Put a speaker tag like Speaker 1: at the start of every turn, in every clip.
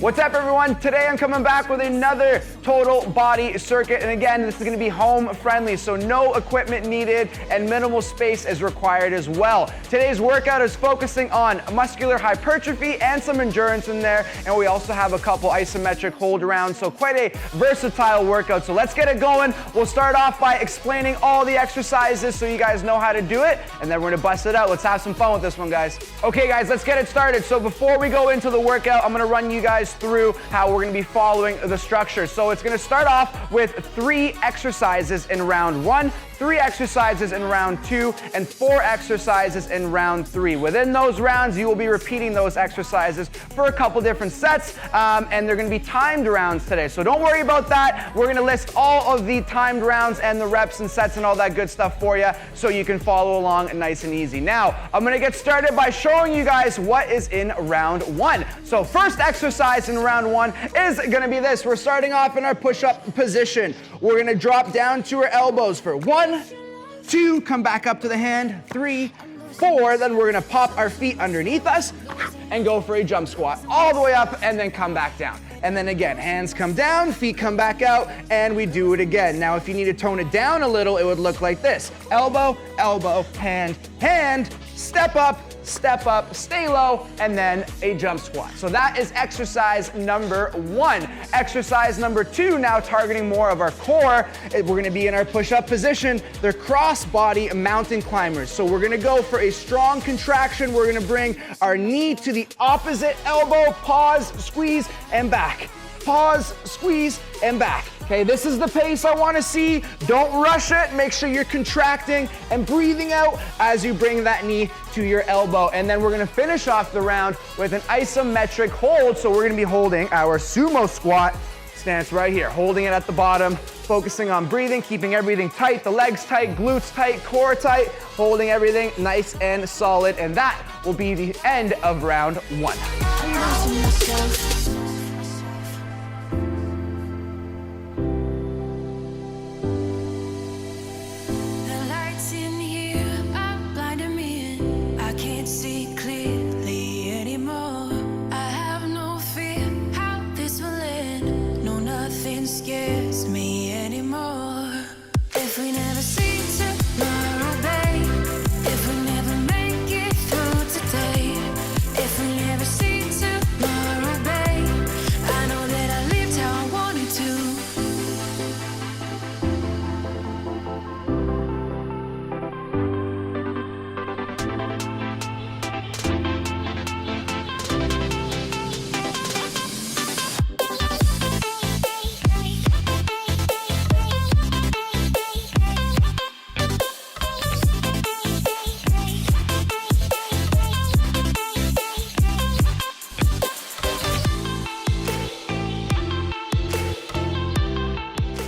Speaker 1: What's up, everyone? Today I'm coming back with another total body circuit, and again, this is going to be home friendly, so no equipment needed and minimal space is required as well. Today's workout is focusing on muscular hypertrophy and some endurance in there, and we also have a couple isometric hold arounds, so quite a versatile workout. So let's get it going. We'll start off by explaining all the exercises so you guys know how to do it, and then we're going to bust it out. Let's have some fun with this one, guys. Okay, guys, let's get it started. So before we go into the workout, I'm going to run you guys through how we're going to be following the structure. So it's going to start off with 3 exercises in round 1, 3 exercises in round 2, and 4 exercises in round 3. Within those rounds, you will be repeating those exercises for a couple different sets, and they're going to be timed rounds today. So don't worry about that. We're going to list all of the timed rounds and the reps and sets and all that good stuff for you so you can follow along nice and easy. Now, I'm going to get started by showing you guys what is in round 1. So first exercise in round 1 is going to be this. We're starting off in our push-up position. We're going to drop down to our elbows for 1, 2, come back up to the hand, 3, 4, then we're gonna pop our feet underneath us and go for a jump squat all the way up and then come back down. And then again, hands come down, feet come back out, and we do it again. Now, if you need to tone it down a little, it would look like this. Elbow, elbow, hand, hand, step up, stay low, and then a jump squat. So that is exercise number 1. Exercise number 2, now targeting more of our core. We're gonna be in our push-up position. They're cross-body mountain climbers. So we're gonna go for a strong contraction. We're gonna bring our knee to the opposite elbow, pause, squeeze, and back. Pause, squeeze, and back. Okay, this is the pace I want to see. Don't rush it. Make sure you're contracting and breathing out as you bring that knee to your elbow. And then we're going to finish off the round with an isometric hold. So we're going to be holding our sumo squat stance right here, holding it at the bottom, focusing on breathing, keeping everything tight, the legs tight, glutes tight, core tight, holding everything nice and solid. And that will be the end of round 1.
Speaker 2: Scares me anymore. If we never see tomorrow, babe, if we never make it through today, if we never see tomorrow, babe, I know that I lived how I wanted to.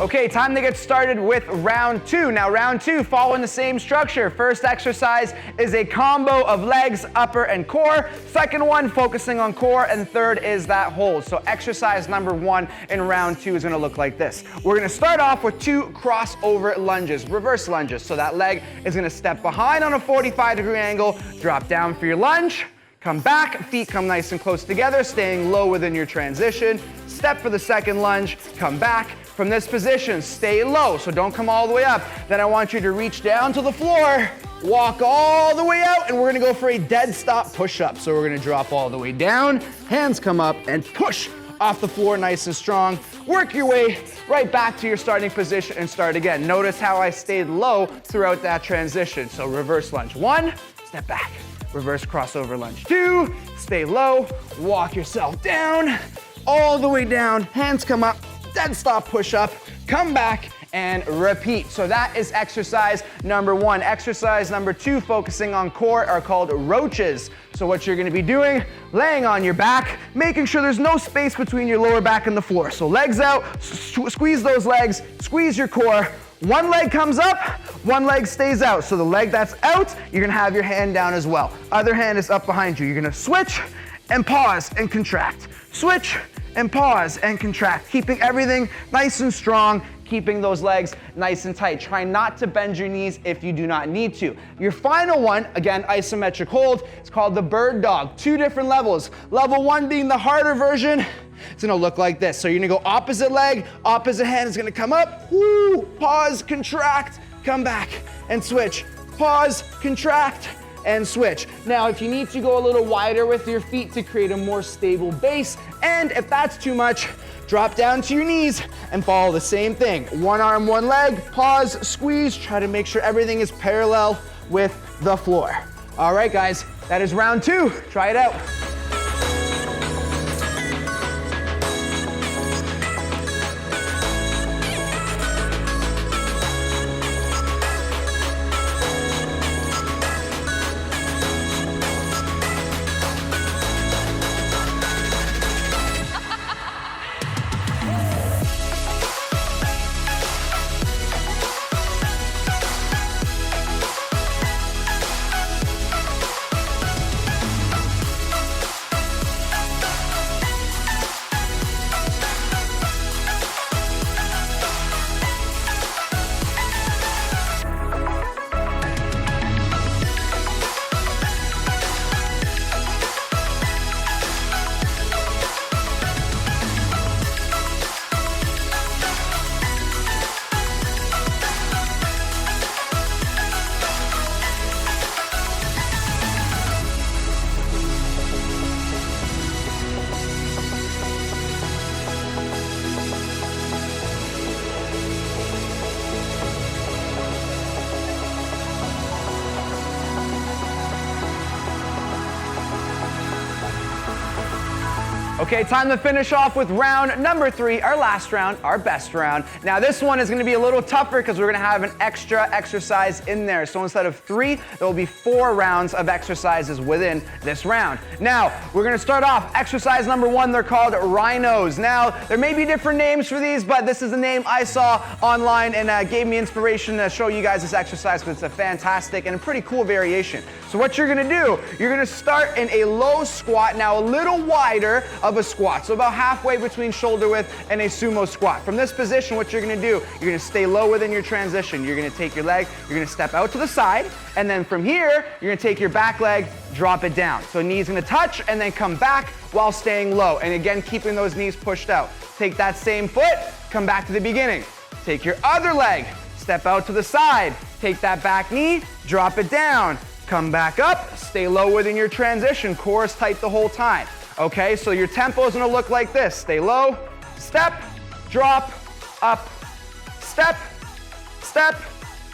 Speaker 1: Okay, time to get started with round 2. Now, round 2, following the same structure. First exercise is a combo of legs, upper, and core. Second one, focusing on core, and third is that hold. So exercise number 1 in round 2 is gonna look like this. We're gonna start off with 2 crossover lunges, reverse lunges. So that leg is gonna step behind on a 45-degree angle, drop down for your lunge, come back, feet come nice and close together, staying low within your transition. Step for the second lunge, come back. From this position, stay low, so don't come all the way up. Then I want you to reach down to the floor, walk all the way out, and we're gonna go for a dead stop push-up. So we're gonna drop all the way down, hands come up, and push off the floor nice and strong. Work your way right back to your starting position and start again. Notice how I stayed low throughout that transition. So reverse lunge 1, step back. Reverse crossover lunge 2, stay low, walk yourself down, all the way down, hands come up, dead stop push up, come back, and repeat. So that is exercise number 1. Exercise number 2, focusing on core, are called roaches. So what you're gonna be doing, laying on your back, making sure there's no space between your lower back and the floor. So legs out, squeeze those legs, squeeze your core. One leg comes up, one leg stays out. So the leg that's out, you're gonna have your hand down as well. Other hand is up behind you. You're gonna switch and pause and contract. Switch and pause and contract, keeping everything nice and strong, keeping those legs nice and tight. Try not to bend your knees if you do not need to. Your final one, again, isometric hold, it's called the bird dog. 2 different levels. Level 1 being the harder version, It's gonna look like this. So you're gonna go opposite leg, opposite hand is gonna come up, woo, pause, contract, come back and switch. Pause, contract, and switch. Now, if you need to go a little wider with your feet to create a more stable base, and if that's too much, drop down to your knees and follow the same thing. One arm, one leg, pause, squeeze, try to make sure everything is parallel with the floor. All right, guys, that is round 2. Try it out. Okay, time to finish off with round number 3, our last round, our best round. Now this one is gonna be a little tougher because we're gonna have an extra exercise in there. So instead of 3, there will be 4 rounds of exercises within this round. Now, we're gonna start off exercise number 1, they're called Rhinos. Now, there may be different names for these, but this is the name I saw online and gave me inspiration to show you guys this exercise because it's a fantastic and a pretty cool variation. So what you're gonna do, you're gonna start in a low squat, now a little wider of a squat, so about halfway between shoulder width and a sumo squat. From this position, what you're gonna do, you're gonna stay low within your transition. You're gonna take your leg, you're gonna step out to the side, and then from here, you're gonna take your back leg, drop it down. So knees gonna touch and then come back while staying low. And again, keeping those knees pushed out. Take that same foot, come back to the beginning. Take your other leg, step out to the side, take that back knee, drop it down, come back up, stay low within your transition, core is tight the whole time. Okay, so your tempo is gonna look like this. Stay low, step, drop, up, step, step,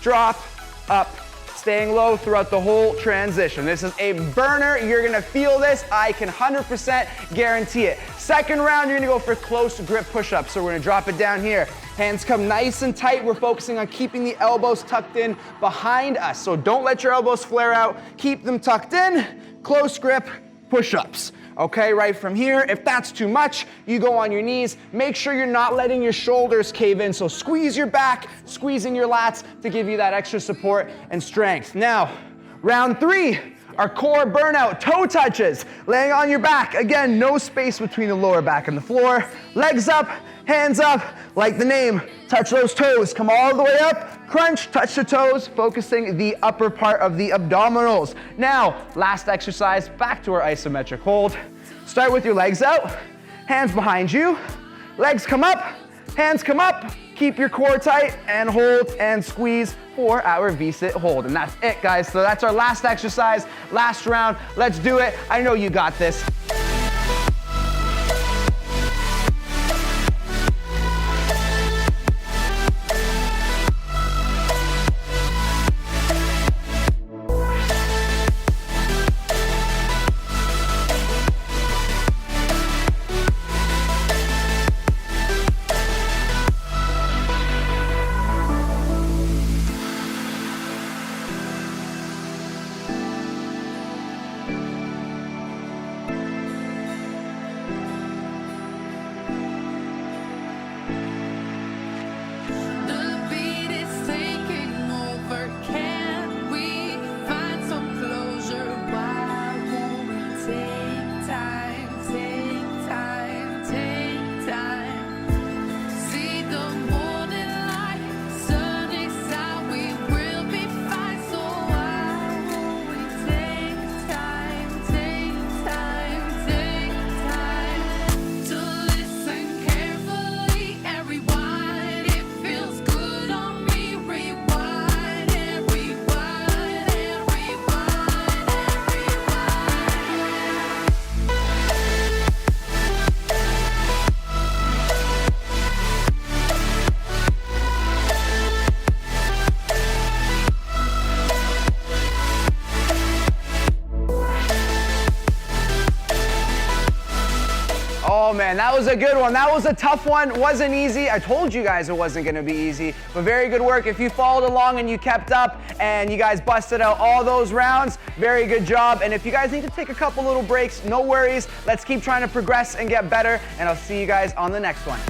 Speaker 1: drop, up. Staying low throughout the whole transition. This is a burner. You're gonna feel this. I can 100% guarantee it. Second round, you're gonna go for close grip push-ups. So we're gonna drop it down here. Hands come nice and tight. We're focusing on keeping the elbows tucked in behind us. So don't let your elbows flare out. Keep them tucked in. Close grip push-ups. Okay, right from here, if that's too much, you go on your knees. Make sure you're not letting your shoulders cave in. So squeeze your back, squeezing your lats to give you that extra support and strength. Now, round 3, our core burnout, toe touches, laying on your back. Again, no space between the lower back and the floor. Legs up, hands up, like the name. Touch those toes, come all the way up, crunch, touch the toes, focusing the upper part of the abdominals. Now, last exercise, back to our isometric hold. Start with your legs out, hands behind you, legs come up, hands come up, keep your core tight and hold and squeeze for our V-sit hold. And that's it, guys. So that's our last exercise, last round. Let's do it. I know you got this. Oh man, that was a good one. That was a tough one. Wasn't easy. I told you guys it wasn't gonna be easy, but very good work. If you followed along and you kept up and you guys busted out all those rounds, very good job. And if you guys need to take a couple little breaks, no worries. Let's keep trying to progress and get better, and I'll see you guys on the next one.